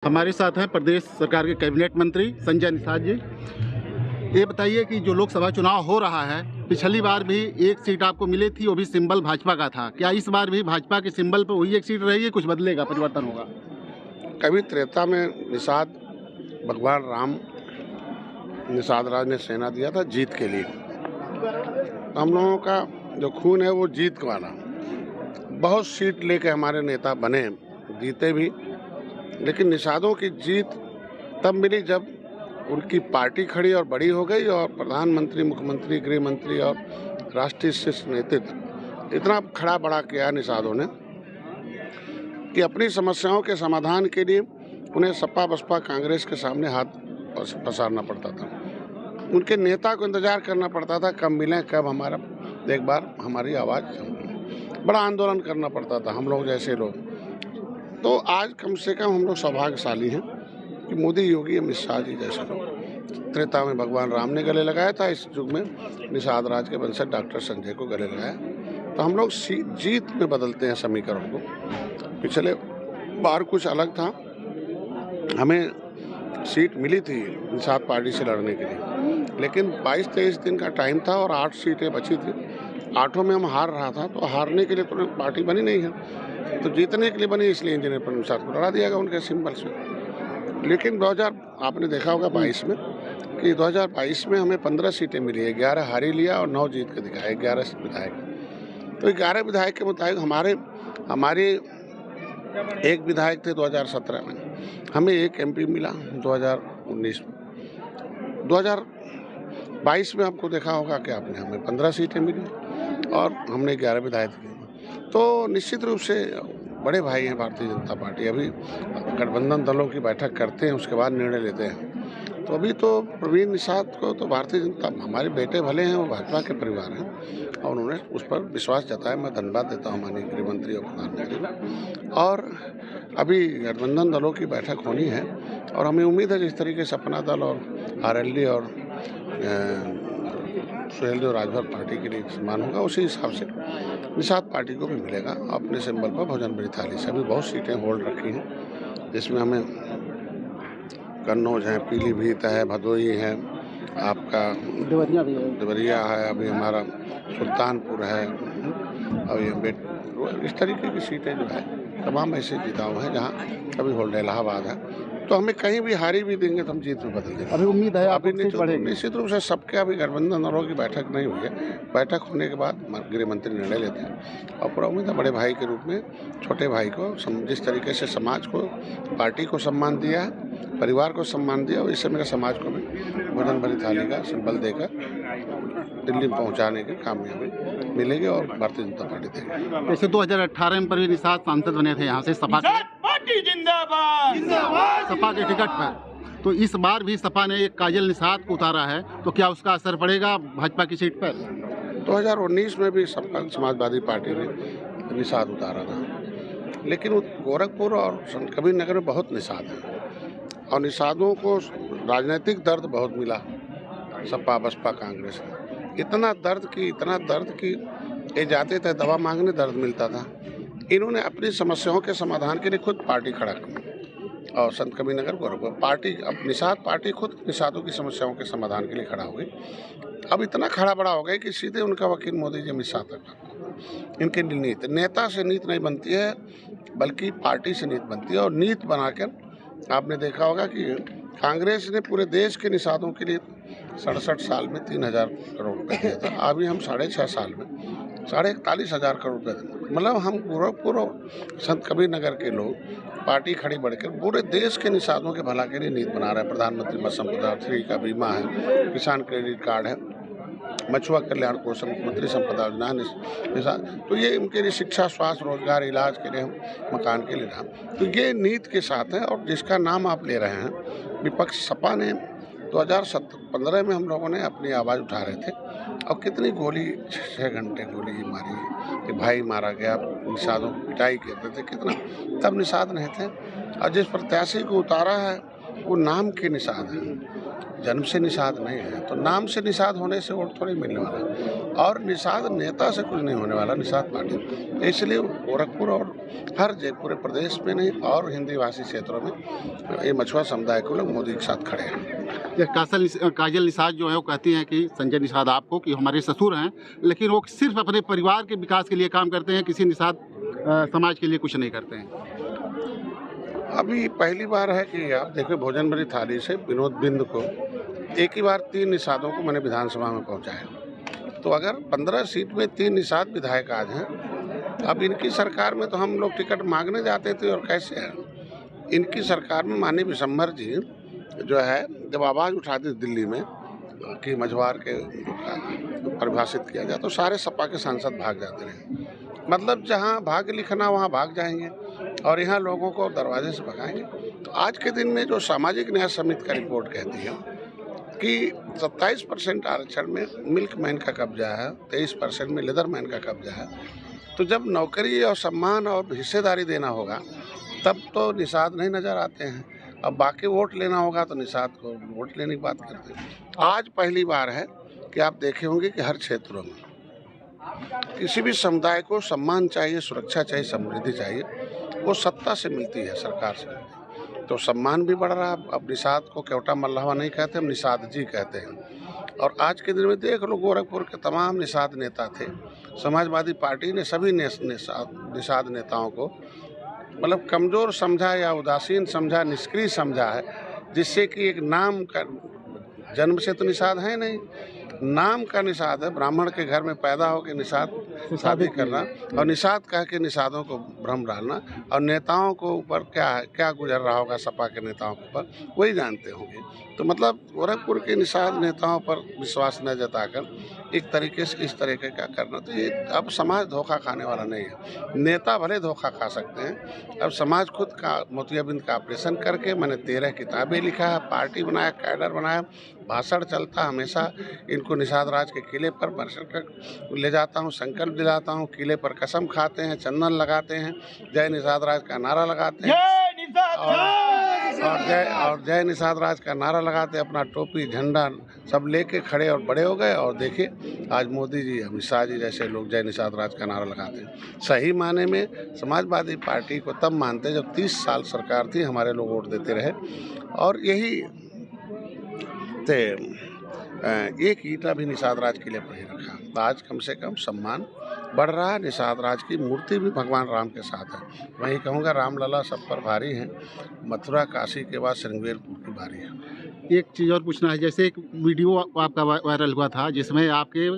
हमारे साथ हैं प्रदेश सरकार के कैबिनेट मंत्री संजय निषाद जी। ये बताइए कि जो लोकसभा चुनाव हो रहा है, पिछली बार भी एक सीट आपको मिली थी, वो भी सिंबल भाजपा का था। क्या इस बार भी भाजपा के सिंबल पर वही एक सीट रहेगी, कुछ बदलेगा, परिवर्तन होगा? कभी त्रेता में निषाद भगवान राम निषाद राज ने सेना दिया था जीत के लिए। हम लोगों का जो खून है वो जीत वाला। बहुत सीट लेके हमारे नेता बने, जीते भी, लेकिन निषादों की जीत तब मिली जब उनकी पार्टी खड़ी और बड़ी हो गई और प्रधानमंत्री, मुख्यमंत्री, गृह मंत्री और राष्ट्रीय शीर्ष नेतृत्व इतना खड़ा बड़ा किया निषादों ने कि अपनी समस्याओं के समाधान के लिए उन्हें सपा बसपा कांग्रेस के सामने हाथ पसारना पड़ता था। उनके नेता को इंतजार करना पड़ता था कब मिलें, कब हमारा एक बार हमारी आवाज़। बड़ा आंदोलन करना पड़ता था हम लोग जैसे लोग। तो आज कम से कम हम लोग सौभाग्यशाली हैं कि मोदी, योगी, अमित शाह जी जैसे लोग। त्रेता में भगवान राम ने गले लगाया था, इस युग में निषाद राज के वंशज डॉक्टर संजय को गले लगाया। तो हम लोग जीत में बदलते हैं समीकरण को। पिछले बार कुछ अलग था, हमें सीट मिली थी निषाद पार्टी से लड़ने के लिए, लेकिन 22-23 दिन का टाइम था और 8 सीटें बची थी। 8 में हम हार रहा था, तो हारने के लिए तो पार्टी बनी नहीं है, तो जीतने के लिए बनी, इसलिए इंजीनियर पर निषाद को लड़ा दिया गया उनके सिंबल से। लेकिन 2000 आपने देखा होगा 22 में कि 2022 में हमें 15 सीटें मिली है, 11 हारी लिया और 9 जीत के दिखाए, 11 विधायक। तो 11 विधायक के मुताबिक हमारे एक विधायक थे 2017 में, हमें एक MP मिला 2019 में। 2022 में आपको देखा होगा कि आपने हमें 15 सीटें मिली और हमने 11 विधायक दिए। तो निश्चित रूप से बड़े भाई हैं भारतीय जनता पार्टी। अभी गठबंधन दलों की बैठक करते हैं, उसके बाद निर्णय लेते हैं। तो अभी तो प्रवीण निषाद को तो भारतीय जनता, हमारे बेटे भले हैं, वो भाजपा के परिवार हैं और उन्होंने उस पर विश्वास जताया। मैं धन्यवाद देता हूँ माननीय गृह मंत्री और प्रधानमंत्री को। और अभी गठबंधन दलों की बैठक होनी है और हमें उम्मीद है जिस तरीके से अपना दल और RLD और सुहेलदेव राजभर पार्टी के लिए सम्मान होगा, उसी हिसाब से निषाद पार्टी को भी मिलेगा अपने सिंबल पर भोजन बड़ी थाली से। अभी बहुत सीटें होल्ड रखी हैं, जिसमें हमें कन्नौज है, पीलीभीत है, भदोही है, आपका देवरिया है, अभी हमारा सुल्तानपुर है, अभी इस तरीके की सीटें जो है तमाम ऐसे जीता हुआ है जहाँ कभी होल्ड इलाहाबाद है। तो हमें कहीं भी हारी भी देंगे तो हम जीत में बदल देंगे। अभी उम्मीद है अभी निश्चित रूप से सबके अभी गठबंधन दलों की बैठक नहीं हुई है। बैठक होने के बाद गृह मंत्री निर्णय लेते हैं और पूरा उम्मीद है बड़े भाई के रूप में छोटे भाई को जिस तरीके से समाज को, पार्टी को सम्मान दिया है, परिवार को सम्मान दिया, और इससे मेरे समाज को भी भोजन भरी थाली का सिंबल देकर दिल्ली में पहुंचाने की कामयाबी मिलेगी और भारतीय जनता पार्टी देगी। जैसे 2018 में प्रवीण निषाद सांसद बने थे यहाँ से सपा के टिकट पर, तो इस बार भी सपा ने एक काजल निषाद को उतारा है, तो क्या उसका असर पड़ेगा भाजपा की सीट पर? 2019 में भी सपा समाजवादी पार्टी ने निषाद उतारा था, लेकिन गोरखपुर और संत कबीर नगर में बहुत निषाद हैं और निषादों को राजनीतिक दर्द बहुत मिला सपा बसपा कांग्रेस में। इतना दर्द की ये जाते थे दवा मांगने, दर्द मिलता था। इन्होंने अपनी समस्याओं के समाधान के लिए खुद पार्टी खड़ा की और संत कबीर नगर गोरखपुर पार्टी, अब निषाद पार्टी खुद निषादों की समस्याओं के समाधान के लिए खड़ा हो गई। अब इतना खड़ा बड़ा हो गया कि सीधे उनका वकील मोदी जी, अमित शाह तक इनकी नीति, नेता से नीति नहीं बनती है बल्कि पार्टी से नीति बनती है। और नीति बनाकर आपने देखा होगा कि कांग्रेस ने पूरे देश के निषादों के लिए 67 साल में 3000 करोड़ रुपए दिया था। अभी हम 6.5 साल में 41,500 करोड़ रुपए देंगे। मतलब हम गोरखपुर और संत कबीर नगर के लोग पार्टी खड़ी बढ़कर पूरे देश के निषादों के भला के लिए नीति बना रहे हैं। प्रधानमंत्री मत्स्य संपदा, फ्री का बीमा है, किसान क्रेडिट कार्ड है, मछुआ कल्याण कोष, मुख्यमंत्री संपदा योजना, तो ये उनके लिए शिक्षा, स्वास्थ्य, रोजगार, इलाज के लिए हम, मकान के लिए हम, तो ये नीति के साथ है। और जिसका नाम आप ले रहे हैं विपक्ष सपा ने 2015 में हम लोगों ने अपनी आवाज़ उठा रहे थे और कितनी गोली, 6 घंटे गोली मारी कि भाई मारा गया, निषादों की पिटाई कहते थे कितना, तब निषाद नहीं थे। और जिस प्रत्याशी को उतारा है वो नाम के निषाद है। जन्म से निषाद नहीं है, तो नाम से निषाद होने से वोट थोड़ी मिलने वाला है। और निषाद नेता से कुछ नहीं होने वाला, निषाद पार्टी। इसलिए गोरखपुर और हर पूरे प्रदेश में नहीं और हिंदी भाषी क्षेत्रों में ये मछुआ समुदाय के लोग मोदी के साथ खड़े हैं। काजल निषाद जो है वो कहती हैं कि संजय निषाद आपको कि हमारे ससुर हैं, लेकिन वो सिर्फ अपने परिवार के विकास के लिए काम करते हैं, किसी निषाद समाज के लिए कुछ नहीं करते हैं। अभी पहली बार है कि आप देखिए भोजन भरी थाली से विनोद बिंद को एक ही बार 3 निषादों को मैंने विधानसभा में पहुंचाया। तो अगर 15 सीट में 3 निषाद विधायक आज हैं, अब इनकी सरकार में तो हम लोग टिकट मांगने जाते थे और कैसे है। इनकी सरकार में माननीय विशंभर जी जो है जब आवाज़ उठाती दिल्ली में कि मझवार के परिभाषित किया जाए तो सारे सपा के सांसद भाग जाते रहे। मतलब जहाँ भाग्य लिखना वहाँ भाग जाएंगे और यहाँ लोगों को दरवाजे से भगाएंगे। तो आज के दिन में जो सामाजिक न्याय समिति का रिपोर्ट कहती है कि 27% आरक्षण में मिल्कमैन का कब्जा है, 23% में लेदरमैन का कब्जा है। तो जब नौकरी और सम्मान और हिस्सेदारी देना होगा तब तो निषाद नहीं नज़र आते हैं। अब बाकी वोट लेना होगा तो निषाद को वोट लेने की बात करते हैं। आज पहली बार है कि आप देखे होंगे कि हर क्षेत्रों में किसी भी समुदाय को सम्मान चाहिए, सुरक्षा चाहिए, समृद्धि चाहिए, वो सत्ता से मिलती है, सरकार से मिलती है। तो सम्मान भी बढ़ रहा है। अब निषाद को केवटा मल्लावा नहीं कहते, हम निषाद जी कहते हैं। और आज के दिन में देख लो गोरखपुर के तमाम निषाद नेता थे। समाजवादी पार्टी ने सभी निषाद नेताओं को मतलब कमज़ोर समझा या उदासीन समझा, निष्क्रिय समझा है, जिससे कि एक नाम का जन्म से तो निषाद है नहीं, नाम का निषाद है। ब्राह्मण के घर में पैदा होकर निषाद शादी करना और निषाद कह के निषादों को भ्रम डालना और नेताओं को ऊपर क्या गुजर रहा होगा सपा के नेताओं के ऊपर वही जानते होंगे। तो मतलब गोरखपुर के निषाद नेताओं पर विश्वास न जताकर एक तरीके से इस तरीके का करना, तो ये अब समाज धोखा खाने वाला नहीं है। नेता भले धोखा खा सकते हैं, अब समाज खुद का मोतियाबिंद का ऑपरेशन करके मैंने 13 किताबें लिखा है, पार्टी बनाया, कैडर बनाया, भाषण चलता हमेशा। इनको निषाद राज के किले पर बरसर ले जाता हूँ, संकल्प दिलाता हूँ, किले पर कसम खाते हैं, चंदन लगाते हैं, जय निषाद राज का नारा लगाते हैं और जय निषाद राज का नारा लगाते, अपना टोपी झंडा सब लेके खड़े और बड़े हो गए। और देखिए आज मोदी जी, अमित शाह जी जैसे लोग जय निषाद राज का नारा लगाते हैं। सही माने में समाजवादी पार्टी को तब मानते जब 30 साल सरकार थी, हमारे लोग वोट देते रहे और यही थे। एक ईंटा भी निषाद राज किले पर ही रखा। आज कम से कम सम्मान बढ़ रहा है। निषाद राज की मूर्ति भी भगवान राम के साथ है। वहीं कहूँगा रामलला सब पर भारी है, मथुरा काशी के बाद श्रृंगेरपुर की भारी है। एक चीज़ और पूछना है, जैसे एक वीडियो आपका वायरल हुआ था जिसमें आपके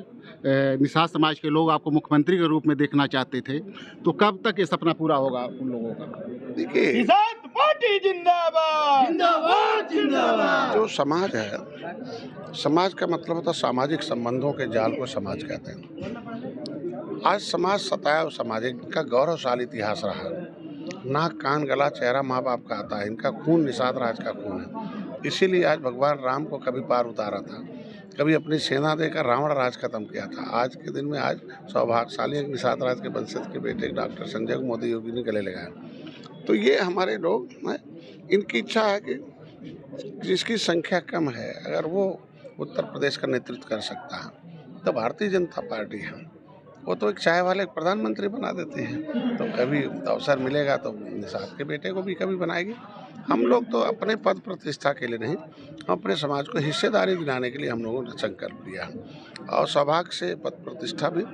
निषाद समाज के लोग आपको मुख्यमंत्री के रूप में देखना चाहते थे, तो कब तक ये सपना पूरा होगा उन लोगों का? देखिए निषाद पार्टी जिंदाबाद जिंदाबाद जिंदाबाद। जो समाज है, समाज का मतलब होता है सामाजिक संबंधों के जाल को समाज कहते हैं। आज समाज सताया और सामाजिक का गौरवशाली इतिहास रहा है। नाक कान गला चेहरा माँ बाप का आता है, इनका खून निषाद राज का खून है। इसीलिए आज भगवान राम को कभी पार उतारा था, कभी अपनी सेना देकर रावण राज खत्म किया था। आज के दिन में आज सौभाग्यशाली एक निषाद राज के वंशज के बेटे डॉक्टर संजय को मोदी योगी ने गले लगाया। तो ये हमारे लोग हैं, इनकी इच्छा है कि जिसकी संख्या कम है अगर वो उत्तर प्रदेश का नेतृत्व कर सकता है तो भारतीय जनता पार्टी है, वो तो एक चाय वाले प्रधानमंत्री बना देते हैं। तो कभी अवसर मिलेगा तो निषाद के बेटे को भी कभी बनाएगी। हम लोग तो अपने पद प्रतिष्ठा के लिए नहीं, हम अपने समाज को हिस्सेदारी दिलाने के लिए हम लोगों ने संकल्प लिया और सौभाग्य से पद प्रतिष्ठा भी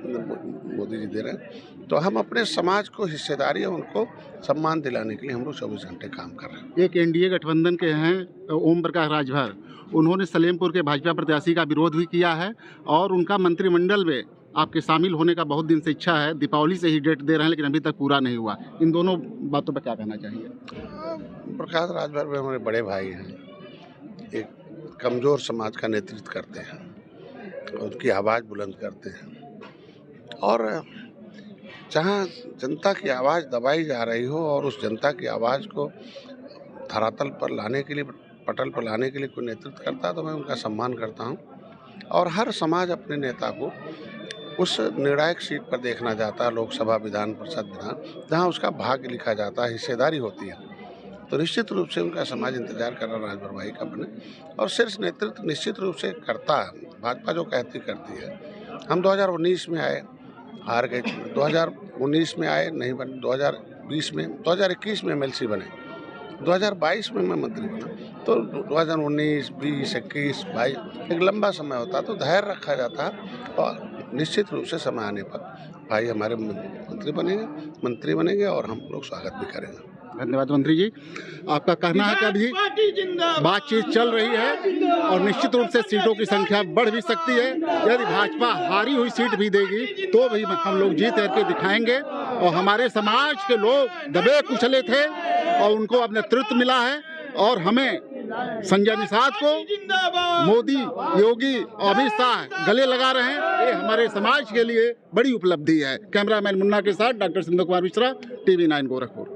मोदी जी दे रहे हैं। तो हम अपने समाज को हिस्सेदारी और उनको सम्मान दिलाने के लिए हम लोग 24 घंटे काम कर रहे हैं। एक एनडीए गठबंधन के हैं ओम प्रकाश राजभर, उन्होंने सलेमपुर के भाजपा प्रत्याशी का विरोध भी किया है और उनका मंत्रिमंडल में आपके शामिल होने का बहुत दिन से इच्छा है। दीपावली से ही डेट दे रहे हैं लेकिन अभी तक पूरा नहीं हुआ। इन दोनों बातों पर क्या कहना चाहिए? प्रकाश राजभर में हमारे बड़े भाई हैं, एक कमज़ोर समाज का नेतृत्व करते हैं, उनकी आवाज़ बुलंद करते हैं और जहाँ जनता की आवाज़ दबाई जा रही हो और उस जनता की आवाज़ को धरातल पर लाने के लिए, पटल पर लाने के लिए कोई नेतृत्व करता है तो मैं उनका सम्मान करता हूँ। और हर समाज अपने नेता को उस निर्णायक सीट पर देखना चाहता है, लोकसभा, विधान परिषद, विधान, जहाँ उसका भाग्य लिखा जाता है, हिस्सेदारी होती है। तो निश्चित रूप से उनका समाज इंतजार कर रहा राजभर भाई का बने और शीर्ष नेतृत्व निश्चित रूप से करता है। भाजपा जो करती है। हम 2019 में आए, हार गए, 2019 में आए नहीं बने, 2020 में, 2021 में MLC बने, 2022 में मैं मंत्री बना। तो 2019, 20, 21, 22 एक लंबा समय होता, तो धैर्य रखा जाता और निश्चित रूप से समय आने पर भाई हमारे मंत्री बनेंगे और हम लोग स्वागत भी करेंगे। धन्यवाद मंत्री जी। आपका कहना है कि अभी बातचीत चल रही है और निश्चित रूप से सीटों की संख्या बढ़ भी सकती है। यदि भाजपा हारी हुई सीट भी देगी तो भी हम लोग जीत करके दिखाएंगे और हमारे समाज के लोग दबे कुचले थे और उनको अब नेतृत्व मिला है और हमें संजय निषाद को मोदी, योगी और अमित शाह गले लगा रहे हैं। ये हमारे समाज के लिए बड़ी उपलब्धि है। कैमरामैन मुन्ना के साथ डॉक्टर सिंधु कुमार मिश्रा, TV9 गोरखपुर।